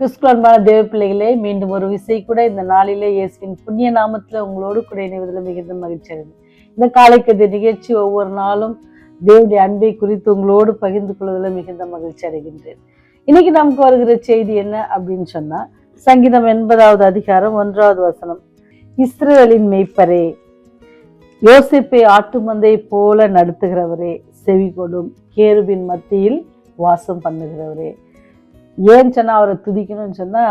கிறிஸ்துவ அன்பான தேவ பிள்ளைகளே, மீண்டும் ஒரு விசை கூட இந்த நாளிலே இயேசுவின் புண்ணிய நாமத்துல உங்களோடு கூட இணைவதில் மிகுந்த மகிழ்ச்சி அடைந்தேன். இந்த காலைக்கதை நிகழ்ச்சி ஒவ்வொரு நாளும் தேவனுடைய அன்பை குறித்து உங்களோடு பகிர்ந்து கொள்வதில் மிகுந்த மகிழ்ச்சி அடைகின்றேன். இன்னைக்கு நமக்கு வருகிற செய்தி என்ன அப்படின்னு சொன்னா, சங்கீதம் 80வது அதிகாரம் 1வது வசனம். இஸ்ரவேலின் மேய்ப்பரே, யோசேப்பை ஆட்டு மந்தை போல நடத்துகிறவரே, செவி கொடும் கேருபின் மத்தியில் வாசம் பண்ணுகிறவரே. ஏன்னு சொன்னா அவரை துதிக்கணும்னு சொன்னா,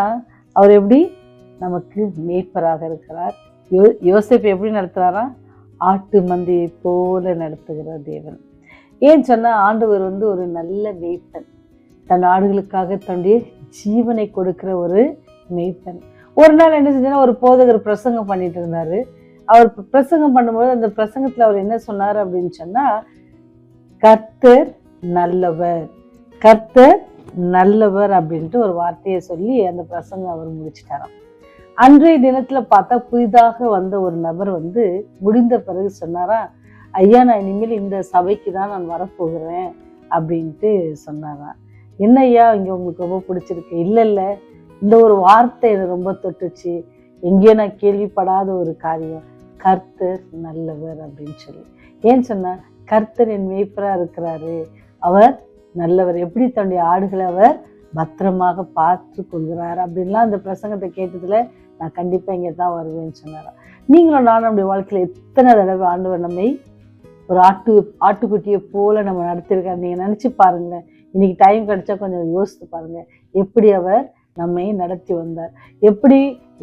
அவர் எப்படி நமக்கு மேய்ப்பராக இருக்கிறார். யோசேப்பு எப்படி நடத்துறாரா? ஆட்டு மந்தையை போல நடத்துகிற தேவன். ஏன்னு சொன்னா, ஆண்டவர் ஒரு நல்ல மேய்ப்பன். தன் ஆடுகளுக்காக தன்னுடைய ஜீவனை கொடுக்கிற ஒரு மேய்ப்பன். ஒரு நாள் என்ன செஞ்சா, ஒரு போதகர் பிரசங்கம் பண்ணிட்டு இருந்தாரு. அவர் பிரசங்கம் பண்ணும்போது அந்த பிரசங்கத்துல அவர் என்ன சொன்னார் அப்படின்னு சொன்னா, கர்த்தர் நல்லவர், கர்த்தர் நல்லவர் அப்படின்ட்டு ஒரு வார்த்தையை சொல்லி அந்த பிரசங்கம் அவர் முடிச்சிட்டாராம். அன்றைய தினத்துல பார்த்தா புதிதாக வந்த ஒரு நபர் முடிந்த பிறகு சொன்னாரா, ஐயா நான் இனிமேல் இந்த சபைக்கு தான் நான் வரப்போகிறேன் அப்படின்ட்டு சொன்னாராம். என்ன ஐயா இங்க உங்களுக்கு ரொம்ப பிடிச்சிருக்கு? இல்ல இந்த ஒரு வார்த்தை எனக்கு ரொம்ப தொட்டுச்சு, எங்கேயோ நான் கேள்விப்படாத ஒரு காரியம், கர்த்தர் நல்லவர் அப்படின்னு சொல்லி. ஏன்னு சொன்னா, கர்த்தர் என் மேய்ப்பரா இருக்கிறாரு, அவர் நல்லவர், எப்படி தன்னுடைய ஆடுகளை அவர் பத்திரமாக பார்த்து கொள்கிறார் அப்படின்லாம் அந்த பிரசங்கத்தை கேட்டதுல நான் கண்டிப்பா இங்கே தான் வருவேன்னு சொன்னாராம். நீங்களும் நானும் நம்முடைய வாழ்க்கையில எத்தனை தடவை ஆண்டவர் நம்மை ஒரு ஆட்டுக்குட்டியை போல நம்ம நடத்திருக்காரு. நீங்க நினைச்சு பாருங்களேன். இன்னைக்கு டைம் கிடைச்சா கொஞ்சம் யோசித்து பாருங்க, எப்படி அவர் நம்மை நடத்தி வந்தார். எப்படி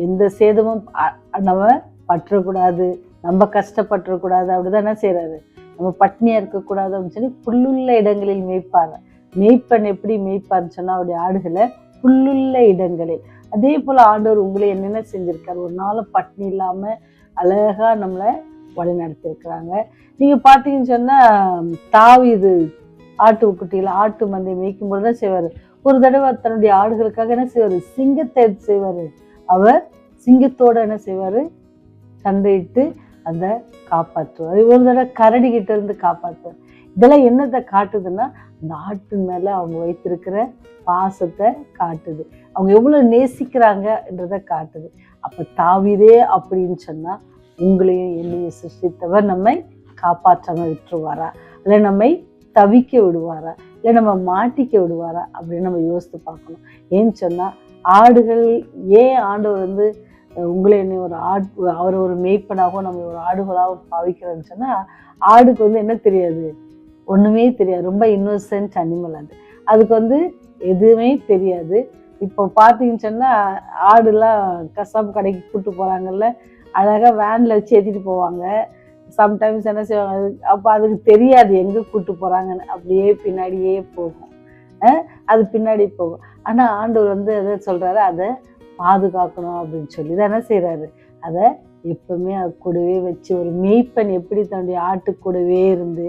எந்த சேதமும் நம்ம பற்றக்கூடாது, நம்ம கஷ்டப்பட்டுறக்கூடாது, அப்படிதான் என்ன செய்யறாரு, நம்ம பட்னியா இருக்கக்கூடாது அப்படின்னு சொல்லி புல்லுள்ள இடங்களில் மேய்ப்பார். மேய்ப்பன் எப்படி மேய்ப்பார்னு சொன்னா, அவருடைய ஆடுகளை புல்லுள்ள இடங்களில். அதே போல ஆண்டவர் உங்களை என்னென்ன செஞ்சிருக்காரு, ஒரு நாளும் பட்னி இல்லாம அழகா நம்மளை வழி நடத்திருக்கிறாங்க. நீங்க பாத்தீங்கன்னு சொன்னா, தாவீது ஆட்டுக்குட்டியில ஆட்டு மந்தை மேய்க்கும் பொழுதுதான் செய்வாரு. ஒரு தடவை தன்னுடைய ஆடுகளுக்காக என்ன செய்வாரு, சிங்கத்தை செய்வாரு. அவர் சிங்கத்தோட என்ன செய்வாரு, சண்டையிட்டு அந்த காப்பாற்றுவார். ஒரு தடவை கரடி கிட்ட இருந்து காப்பாற்றுவார். இதெல்லாம் என்னத்தை காட்டுதுன்னா, அந்த ஆட்டு மேல அவங்க வைத்திருக்கிற பாசத்தை காட்டுது, அவங்க எவ்வளவு நேசிக்கிறாங்கன்றத காட்டுது. அப்ப தாவீதே அப்படின்னு சொன்னா, உங்களையும் என்னையும் சிருஷ்டித்தவர் நம்மை காப்பாற்றாம விட்டுருவாரா, இல்லை நம்மை தவிக்க விடுவாரா, இல்லை நம்ம மாட்டிக்க விடுவாரா அப்படின்னு நம்ம யோசித்து பார்க்கணும். ஏன்னு சொன்னா, ஆடுகள் ஏன் ஆண்டவர் உங்களை என்ன ஒரு அவர் ஒரு மேய்ப்பனாகவும் நம்ம ஒரு ஆடுகளாகவும் பாவிக்கிறோன்னு சொன்னா, ஆடுக்கு என்ன தெரியாது, ஒண்ணுமே தெரியாது. ரொம்ப இன்னோசென்ட் அனிமல் அது. அதுக்கு எதுவுமே தெரியாது. இப்போ பார்த்தீங்கன்னு சொன்னா, ஆடுலாம் கசாப்பு கடைக்கு கூப்பிட்டு போறாங்கல்ல, அழகா வேன்ல வச்சு ஏற்றிட்டு போவாங்க. சம்டைம்ஸ் என்ன செய்வாங்க, அப்போ அதுக்கு தெரியாது எங்க கூப்பிட்டு போறாங்கன்னு, அப்படியே பின்னாடியே போகும். அது பின்னாடி போகும். ஆனா ஆண்டவர் அதை சொல்றாரு, அதை பாதுகாக்கணும் அப்படின்னு சொல்லி தான் என்ன செய்யறாரு, அதை எப்பவுமே அது கூடவே வச்சு, ஒரு மேய்ப்பன் எப்படி தன்னுடைய ஆட்டு கூடவே இருந்து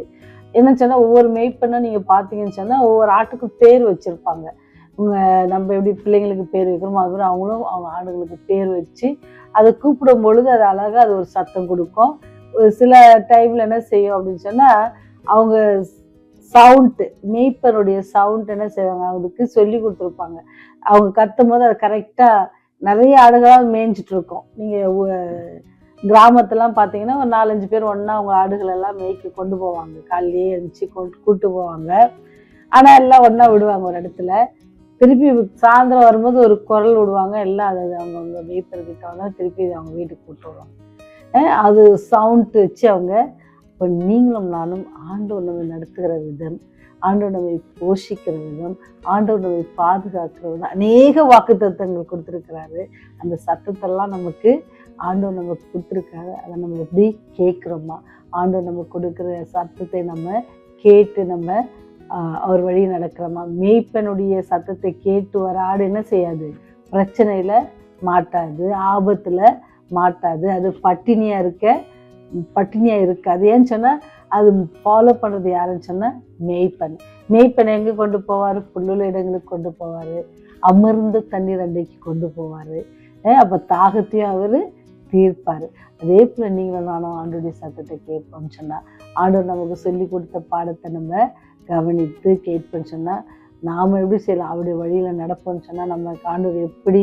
என்ன சொன்னா, ஒவ்வொரு மேய்ப்பனும் நீங்க பாத்தீங்கன்னு சொன்னா, ஒவ்வொரு ஆட்டுக்கும் பேர் வச்சிருப்பாங்க. நம்ம எப்படி பிள்ளைங்களுக்கு பேர் வைக்கிறோமோ, அது மாதிரி அவங்களும் அவங்க ஆடுகளுக்கு பேர் வச்சு அதை கூப்பிடும் பொழுது அது அழகா அது ஒரு சத்தம் கொடுக்கும். ஒரு சில டைம்ல என்ன செய்யும் அப்படின்னு சொன்னா, அவங்க சவுண்ட், மேய்ப்பனுடைய சவுண்ட் என்ன செய்வாங்க, அவங்களுக்கு சொல்லி கொடுத்துருப்பாங்க. அவங்க கத்தும் போது அது கரெக்டா நிறைய ஆடுகளாக மேய்ஞ்சிட்டு இருக்கும். நீங்க கிராமத்தெல்லாம் பார்த்தீங்கன்னா, ஒரு 4-5 பேர் ஒன்னா அவங்க ஆடுகள் எல்லாம் மேய்க்க கொண்டு போவாங்க. காலையிலேயே எழுந்துச்சு கூட்டு போவாங்க. ஆனா எல்லாம் ஒன்னா விடுவாங்க ஒரு இடத்துல. திருப்பி சாயந்தரம் வரும்போது ஒரு குரல் விடுவாங்க. எல்லாம் அது அவங்க மேய்ப்பர்கிட்ட வந்தா திருப்பி அவங்க வீட்டுக்கு கூட்டு வருவாங்க. அது சவுண்ட் வச்சு அவங்க. இப்போ நீங்களும் நானும் ஆண்டவர் நம்மை நடத்துகிற விதம், ஆண்டவர் நம்மை போஷிக்கிற விதம், ஆண்டவர் நம்மை பாதுகாக்கிற விதம், அநேக வாக்குத்தத்தங்கள் கொடுத்துருக்கிறாரு. அந்த சத்தத்தெல்லாம் நமக்கு ஆண்டவர் நமக்கு கொடுத்துருக்காரு. அதை நம்ம எப்படி கேட்குறோமா, ஆண்டவர் நம்ம கொடுக்குற சத்தத்தை நம்ம கேட்டு நம்ம அவர் வழி நடக்கிறோமா. மேய்ப்பனுடைய சத்தத்தை கேட்டு வர ஆடு என்ன செய்யாது, பிரச்சனையில மாட்டாது, ஆபத்துல மாட்டாது, அது பட்டினியா இருக்காது. ஏன்னு சொன்னா, அது ஃபாலோ பண்றது யாருன்னு சொன்னா, மேய்ப்பன் எங்க கொண்டு போவாரு, புல்லுள்ள இடங்களுக்கு கொண்டு போவாரு, அமர்ந்து தண்ணீர் அண்டைக்கு கொண்டு போவாரு. அப்ப தாகத்தையும் அவரு தீர்ப்பாரு. அதே போல நீங்களும் நானும் ஆண்டோடைய சத்தத்தை கேட்போம்னு சொன்னா, ஆண்டவர் நமக்கு சொல்லி கொடுத்த பாடத்தை நம்ம கவனித்து கேட்போம்னு சொன்னா, நாம் எப்படி செய்யலாம்? அவருடைய வழியில் நடப்போம்னு சொன்னால் நம்ம ஆண்டவர் எப்படி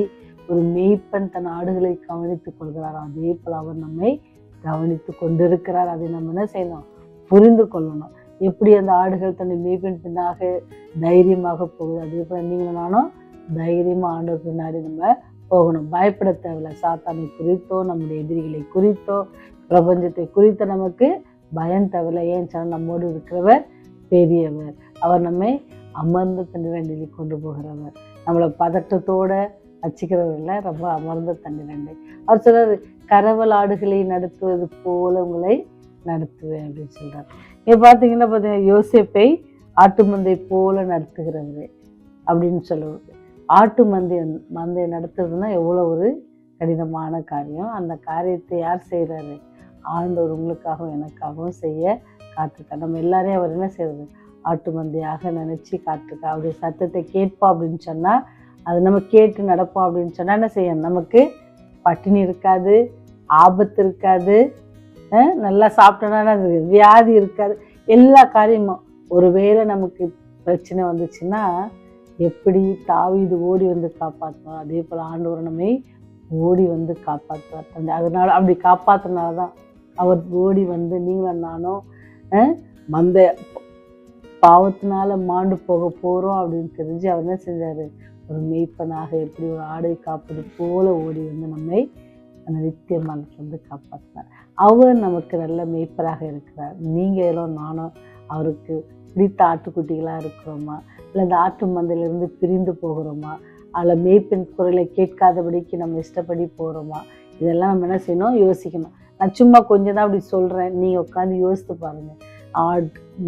ஒரு மேய்ப்பன் தன் ஆடுகளை கவனித்துக் கொள்கிறாரோ அதே போல் அவர் நம்மை கவனித்து கொண்டிருக்கிறார். அதை நம்ம என்ன செய்யணும்? புரிந்து கொள்ளணும். எப்படி அந்த ஆடுகள் தன்னை மேய்ப்பன் பின்னாக தைரியமாக போகுது, அதே போல் நீங்களும் நானும் தைரியமாக ஆண்டவர் பின்னாடி நம்ம போகணும். பயப்பட தேவையில்லை. சாத்தானை குறித்தோ நம்முடைய எதிரிகளை குறித்தோ பிரபஞ்சத்தை குறித்த நமக்கு பயம் தேவையில்லை. ஏன் சொன்னால் நம்மோடு இருக்கிறவர் பெரியவர். அவர் நம்மை அமர்ந்த தண்ணீரண்டில் கொண்டு போகிறவர். நம்மளை பதட்டத்தோட வச்சுக்கிறவர் இல்லை, ரொம்ப அமர்ந்த தண்ணீரண்டை. அவர் சொல்றாரு, கரவல் ஆடுகளை நடத்துவது போல உங்களை நடத்துவேன் அப்படின்னு சொல்றாரு. இங்க பார்த்தீங்கன்னா யோசேப்பை ஆட்டு மந்தை போல நடத்துகிறவர் அப்படின்னு சொல்லுவது. ஆட்டு மந்தையை நடத்துறதுன்னா எவ்வளோ ஒரு கடினமான காரியம். அந்த காரியத்தை யார் செய்கிறாரு? ஆண்டவர் உங்களுக்காகவும் எனக்காகவும் செய்ய காத்திருக்கார். நம்ம எல்லாரையும் அவர் என்ன செய்யறது? ஆட்டு மந்தையாக நினச்சி காத்திருக்கா. அவருடைய சத்தத்தை கேட்போம் அப்படின்னு சொன்னால், அது நம்ம கேட்டு நடப்போம் அப்படின்னு சொன்னால் என்ன செய்யணும்? நமக்கு பட்டினி இருக்காது, ஆபத்து இருக்காது, நல்லா சாப்பிட்டோன்னா வியாதி இருக்காது, எல்லா காரியமும். ஒருவேளை நமக்கு பிரச்சனை வந்துச்சுன்னா எப்படி தாவீது ஓடி வந்து காப்பாற்றுவார், அதே போல் ஆண்டவர் நம்மை ஓடி வந்து காப்பாற்றுவார். அதனால அப்படி காப்பாற்றுனால தான் அவர் ஓடி வந்து நீங்களும் நானும் மந்த பாவத்தினால மாண்டு போக போகிறோம் அப்படின்னு தெரிஞ்சு அவர் என்ன செஞ்சார்? ஒரு மேய்ப்பனாக எப்படி ஒரு ஆடை காப்பது போல ஓடி வந்து நம்மை அந்த நித்திய மரணத்திலிருந்து காப்பாற்றினார். அவர் நமக்கு நல்ல மேய்ப்பராக இருக்கிறார். நீங்களும் நானும் அவருக்கு பிடித்த ஆட்டுக்குட்டிகளாக இருக்கிறோமா, இல்லை அந்த ஆட்டு மந்தையிலிருந்து பிரிந்து போகிறோமா, அதில் மேய்ப்பின் குரலை கேட்காதபடிக்கு நம்ம இஷ்டப்படி போகிறோமா? இதெல்லாம் நம்ம என்ன செய்யணும்? யோசிக்கணும். நான் சும்மா கொஞ்சம் தான் அப்படி சொல்கிறேன், நீங்கள் உட்காந்து யோசித்து பாருங்கள்.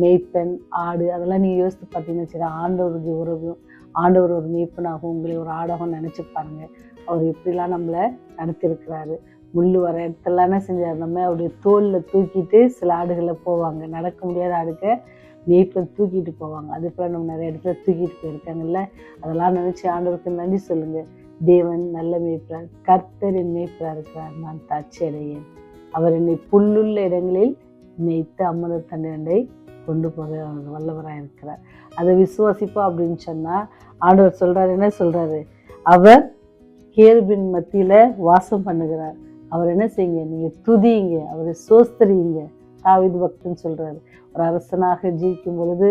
மேய்ப்பன், ஆடு, அதெல்லாம் நீங்கள் யோசித்து பார்த்தீங்கன்னா சரி, ஆண்டவருடைய உறவும், ஆண்டவர் ஒரு மேய்ப்பனாகவும் உங்களை ஒரு ஆடாகவும் நினச்சி பாருங்கள். அவர் எப்படிலாம் நம்மளை நடத்திருக்கிறாரு. முள் வர இடத்துலாம் என்ன செஞ்சார்? நம்ம அவருடைய தோலில் தூக்கிட்டு சில ஆடுகளில் போவாங்க, நடக்க முடியாத ஆடுக்க மேய்ப்பன் தூக்கிட்டு போவாங்க. அதே போல் நம்ம நிறைய இடத்துல தூக்கிட்டு போயிருக்காங்கல்ல. அதெல்லாம் நினச்சி ஆண்டவருக்கு நன்றி சொல்லுங்கள். தேவன் நல்ல மேய்ப்பரார், கர்த்தரின் மேய்ப்பராக இருக்கிறார், நான் தாட்சி அடையேன். அவர் என்னை புல்லுள்ள இடங்களில் மேய்த்து அமர்ந்த தண்ணீரை கொண்டு போக அவர் வல்லவராக இருக்கிறார். அதை விசுவாசிப்போம் அப்படின்னு சொன்னால் ஆண்டவர் சொல்கிறார், என்ன சொல்கிறாரு? அவர் கேருபின் மத்தியில் வாசம் பண்ணுகிறார். அவர் என்ன செய்யுங்க? நீங்கள் துதியுங்க, அவரை சோஸ்தரியுங்க. தாவீது பக்தன் சொல்கிறாரு, ஒரு அரசனாக ஜீவிக்கும் பொழுது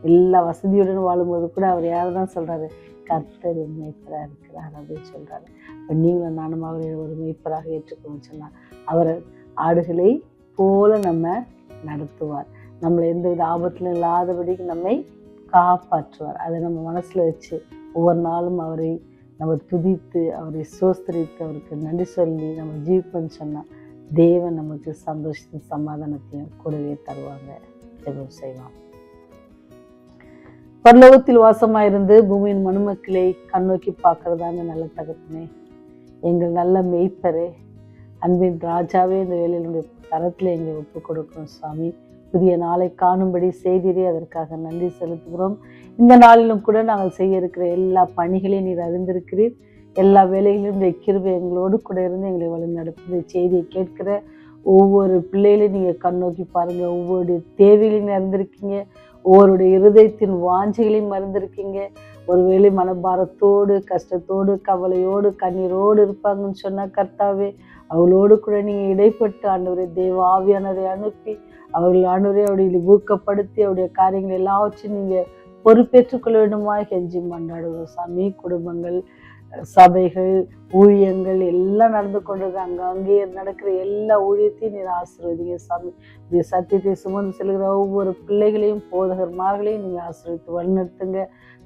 எல்லா வசதியுடன் வாழும்போது கூட அவர் யாரை தான் சொல்கிறாரு? கர்த்தர் என் மேய்ப்பராக இருக்கிறார் அப்படின்னு சொல்கிறாரு. இப்போ நீங்களும் நானும் அவரை ஒரு மேய்ப்பராக ஏற்றுக்கணும்னு சொன்னால் அவர் ஆடுகளை போல நம்ம நடத்துவார். நம்மளை எந்த வித ஆபத்திலும் இல்லாதபடிக்கு நம்மை காப்பாற்றுவார். அதை நம்ம மனசில் வச்சு ஒவ்வொரு நாளும் அவரை நம்ம துதித்து அவரை சோஸ்தரித்து அவருக்கு நன்றி சொல்லி நம்ம ஜீவிப்போம்னு சொன்னால் தேவன் நமக்கு சந்தோஷத்தையும் சமாதானத்தையும் கூடவே தருவாங்க. ஜெபம் செய்வோம். பரலோகத்தில் வாசமாயிருந்து பூமியின் மனுமக்களை கண்ணோக்கி பார்க்கறதான நல்ல தகப்பனே, எங்கள் நல்ல மேய்ப்பரே, அன்பின் ராஜாவே, இந்த வேலையினுடைய கரத்தில் எங்களை ஒப்பு கொடுக்கிறோம் சுவாமி. புதிய நாளை காணும்படி செய்திரே, அதற்காக நன்றி செலுத்துகிறோம். இந்த நாளிலும் கூட நாங்கள் செய்ய இருக்கிற எல்லா பணிகளையும் நீர் அறிந்திருக்கிறீர். எல்லா வேலைகளிலும் இந்த கிருபை எங்களோடு கூட இருந்து எங்களை வழி நடத்துது. செய்தியை கேட்கிற ஒவ்வொரு பிள்ளைகளையும் நீங்கள் கண்ணோக்கி பாருங்கள். ஒவ்வொரு தேவைகளையும் அறிந்திருக்கீங்க, ஒவ்வொருடைய இருதயத்தின் வாஞ்சைகளையும் அறிந்திருக்கீங்க. ஒருவேளை மனபாரத்தோடு, கஷ்டத்தோடு, கவலையோடு, கண்ணீரோடு இருப்பாங்கன்னு சொன்னால் கர்த்தாவே, அவளோடு கூட நீங்கள் இடைப்பட்டு ஆண்டவரை தேவ ஆவியானவரை அனுப்பி அவர்கள் ஆண்டவரை அவருடைய ஊக்கப்படுத்தி அவருடைய காரியங்கள் எல்லாவற்றையும் நீங்கள் பொறுப்பேற்றுக்கொள்ள வேண்டுமா கெஞ்சி மன்றாடுவோம் சாமி. குடும்பங்கள், சபைகள், ஊழியங்கள் எல்லாம் நடந்து கொண்டிருக்காங்க. அங்கே நடக்கிற எல்லா ஊழியத்தையும் நீர் ஆசீர்வதிங்க சாமி. இந்த சத்தியத்தை சுமந்து செல்கிற ஒவ்வொரு பிள்ளைகளையும் போதகர்மார்களையும் நீங்கள் ஆசீர்வதித்து வழிநடத்துங்க.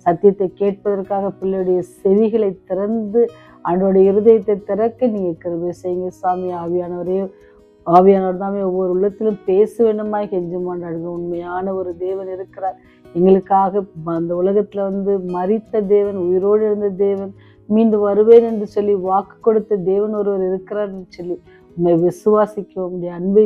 சத்தியத்தை கேட்பதற்காக பிள்ளையுடைய செவிகளை திறந்து அவனுடைய இருதயத்தை திறக்க நீங்கள் கிருபை செய்யுங்க சாமி. ஆவியானவர் தாமே ஒவ்வொரு உள்ளத்திலும் பேச வேண்டுமாய் கெஞ்சி கொண்டாடுங்க. உண்மையான ஒரு தேவன் இருக்கிறார் எங்களுக்காக. அந்த உலகத்துல மரித்த தேவன், உயிரோடு இருந்த தேவன், மீண்டும் வருவேன் என்று சொல்லி வாக்கு கொடுத்த தேவன் ஒருவர் இருக்கிறார் என்று சொல்லி உண்மை விசுவாசிக்கவும், உடைய அன்பை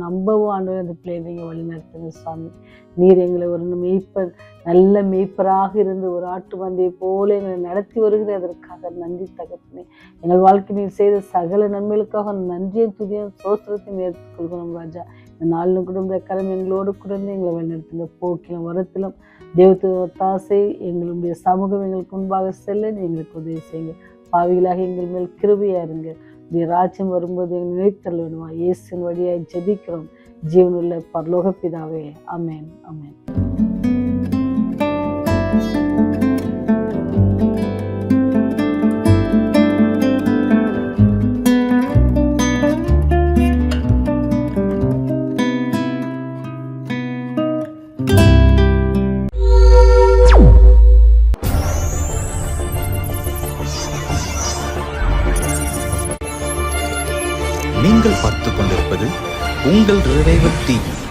நம்பவும் ஆண்டவர் அந்த பிள்ளைகளை நீங்கள் வழி நடத்துங்க சுவாமி. நீர் எங்களை ஒரு மேய்ப்பர், நல்ல மேய்ப்பராக இருந்து ஒரு ஆட்டு மந்தையை போல எங்களை நடத்தி வருகிற அதற்காக நன்றி தகப்பனே. எங்கள் வாழ்க்கை நீர் செய்த சகல நன்மைகளுக்காக நன்றியும் துதியும் சோஸ்திரத்தையும் எடுத்துக்கொள்கிறோம் ராஜா. இந்த நாளிலும் குடும்ப கரம் எங்களோடு கூட எங்களை வழிநடத்துங்க. போக்கிலும் வரத்திலும் தெய்வத்தின் ஒத்தாசை எங்களுடைய சமூகம் எங்களுக்கு முன்பாக செல்ல எங்களுக்கு உதவி செய்யுங்க. பாவிகளாக எங்கள் மேல் கிருபையா இருங்க. உடைய ராஜ்யம் வரும்போது எங்கள் நினைத்தல் வேணுமா? இயேசுவின் வழியாய் ஜெபிக்கிறோம் ஜீவனுள்ள பரலோக பிதாவே. ஆமென், ஆமென். நீங்கள் பார்த்துக் கொண்டிருப்பது உங்கள் ரிவைவல் டிவி.